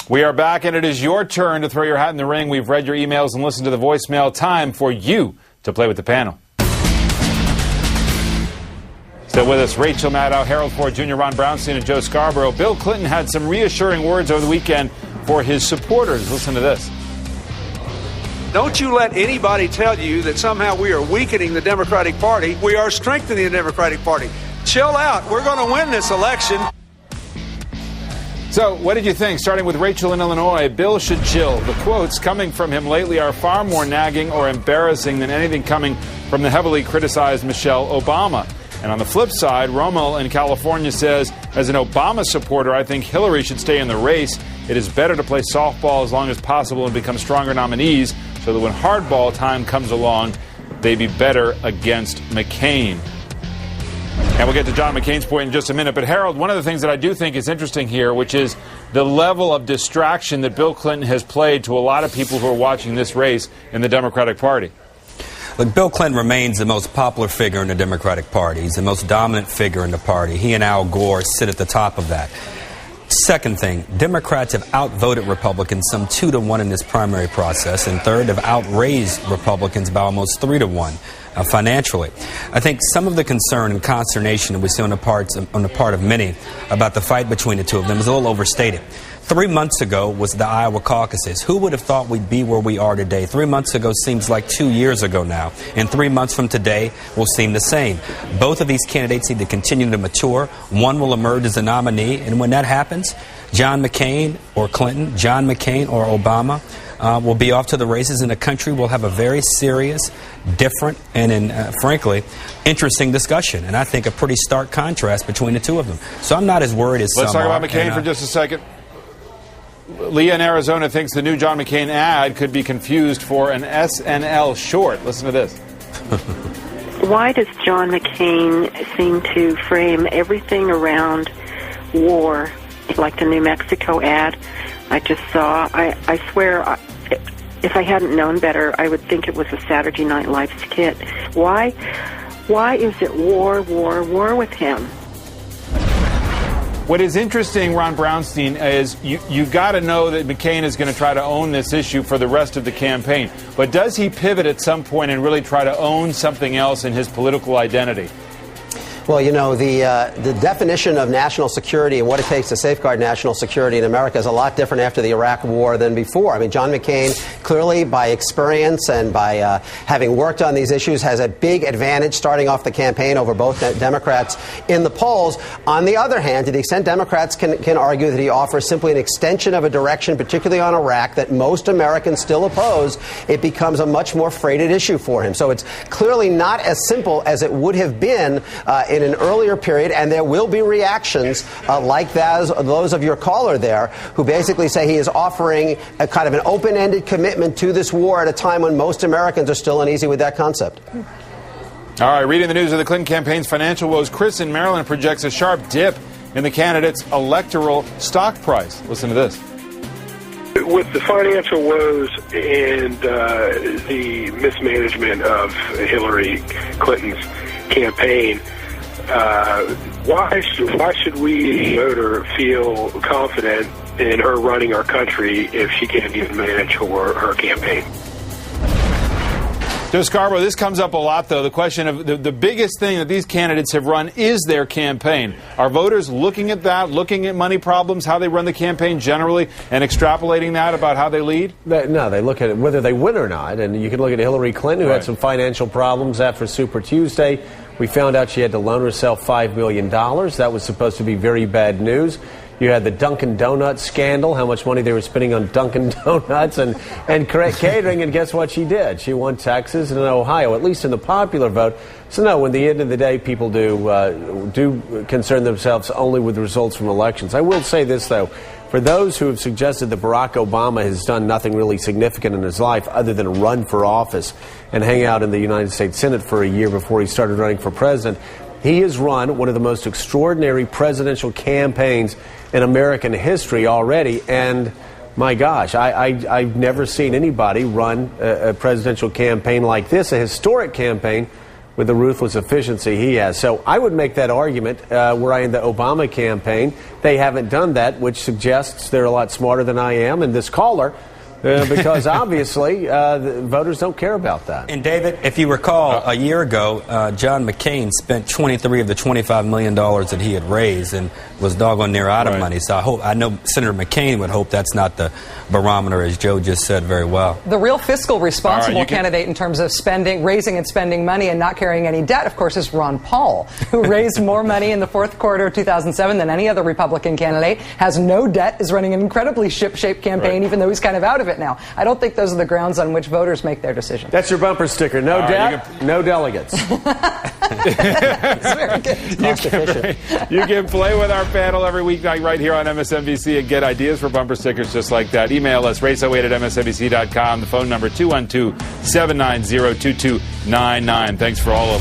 We are back, and it is your turn to throw your hat in the ring. We've read your emails and listened to the voicemail. Time for you to play with the panel. Still with us, Rachel Maddow, Harold Ford Jr., Ron Brownstein, and Joe Scarborough. Bill Clinton had some reassuring words over the weekend for his supporters. Listen to this. Don't you let anybody tell you that somehow we are weakening the Democratic Party. We are strengthening the Democratic Party. Chill out. We're going to win this election. So, what did you think? Starting with Rachel in Illinois, Bill should chill. The quotes coming from him lately are far more nagging or embarrassing than anything coming from the heavily criticized Michelle Obama. And on the flip side, Rommel in California says, as an Obama supporter, I think Hillary should stay in the race. It is better to play softball as long as possible and become stronger nominees so that when hardball time comes along, they be better against McCain. And we'll get to John McCain's point in just a minute. But, Harold, one of the things that I do think is interesting here, which is the level of distraction that Bill Clinton has played to a lot of people who are watching this race in the Democratic Party. Look, Bill Clinton remains the most popular figure in the Democratic Party. He's the most dominant figure in the party. He and Al Gore sit at the top of that. Second thing, Democrats have outvoted Republicans some 2-1 in this primary process, and third, have outraised Republicans by almost 3-1 financially. I think some of the concern and consternation that we see on the part of many about the fight between the two of them is a little overstated. 3 months ago was the Iowa caucuses. Who would have thought we'd be where we are today? 3 months ago seems like 2 years ago now. And 3 months from today will seem the same. Both of these candidates need to continue to mature. One will emerge as a nominee. And when that happens, John McCain or Clinton, John McCain or Obama will be off to the races, and the country will have a very serious, different, and frankly, interesting discussion. And I think a pretty stark contrast between the two of them. So I'm not as worried as some are. Let's talk about McCain for just a second. Leah in Arizona thinks the new John McCain ad could be confused for an SNL short. Listen to this. Why does John McCain seem to frame everything around war, like the New Mexico ad I just saw? I swear, if I hadn't known better, I would think it was a Saturday Night Live skit. Why is it war with him? What is interesting, Ron Brownstein, is you got to know that McCain is going to try to own this issue for the rest of the campaign. But does he pivot at some point and really try to own something else in his political identity? Well, you know, the definition of national security and what it takes to safeguard national security in America is a lot different after the Iraq War than before. I mean, John McCain, clearly by experience and by having worked on these issues, has a big advantage starting off the campaign over both Democrats in the polls. On the other hand, to the extent Democrats can argue that he offers simply an extension of a direction, particularly on Iraq, that most Americans still oppose, it becomes a much more freighted issue for him. So it's clearly not as simple as it would have been in an earlier period, and there will be reactions like those of your caller there, who basically say he is offering a kind of an open-ended commitment to this war at a time when most Americans are still uneasy with that concept. All right, reading the news of the Clinton campaign's financial woes, Chris in Maryland projects a sharp dip in the candidate's electoral stock price. Listen to this. With the financial woes and the mismanagement of Hillary Clinton's campaign, why should we voter feel confident in her running our country if she can't even manage her campaign? Joe Scarborough, this comes up a lot, though. The question of the biggest thing that these candidates have run is their campaign. Are voters looking at that, looking at money problems, how they run the campaign generally, and extrapolating that about how they lead? No, they look at it whether they win or not. And you can look at Hillary Clinton, who had some financial problems after Super Tuesday. We found out she had to loan herself $5 million. That was supposed to be very bad news. You had the Dunkin' Donuts scandal, how much money they were spending on Dunkin' Donuts and catering, and guess what she did? She won Texas and Ohio, at least in the popular vote. So no, at the end of the day, people do concern themselves only with the results from elections. I will say this, though. For those who have suggested that Barack Obama has done nothing really significant in his life other than run for office and hang out in the United States Senate for a year before he started running for president, he has run one of the most extraordinary presidential campaigns in American history already. And my gosh, I've never seen anybody run a presidential campaign like this, a historic campaign, with the ruthless efficiency he has. So I would make that argument were I in the Obama campaign. They haven't done that, which suggests they're a lot smarter than I am and this caller. Because obviously the voters don't care about that. And David, if you recall, a year ago, John McCain spent $23 of the $25 million that he had raised and was doggone near out of money. So I know Senator McCain would hope that's not the barometer, as Joe just said very well. The real fiscal responsible candidate in terms of raising and spending money and not carrying any debt, of course, is Ron Paul, who raised more money in the fourth quarter of 2007 than any other Republican candidate, has no debt, is running an incredibly ship-shape campaign, even though he's kind of out of it now. I don't think those are the grounds on which voters make their decision. That's your bumper sticker. No debt, no delegates. It's very good. You can play with our panel every weeknight right here on MSNBC and get ideas for bumper stickers just like that. Email us, race08@msnbc.com. The phone number 212-790-2299. Thanks for all of it.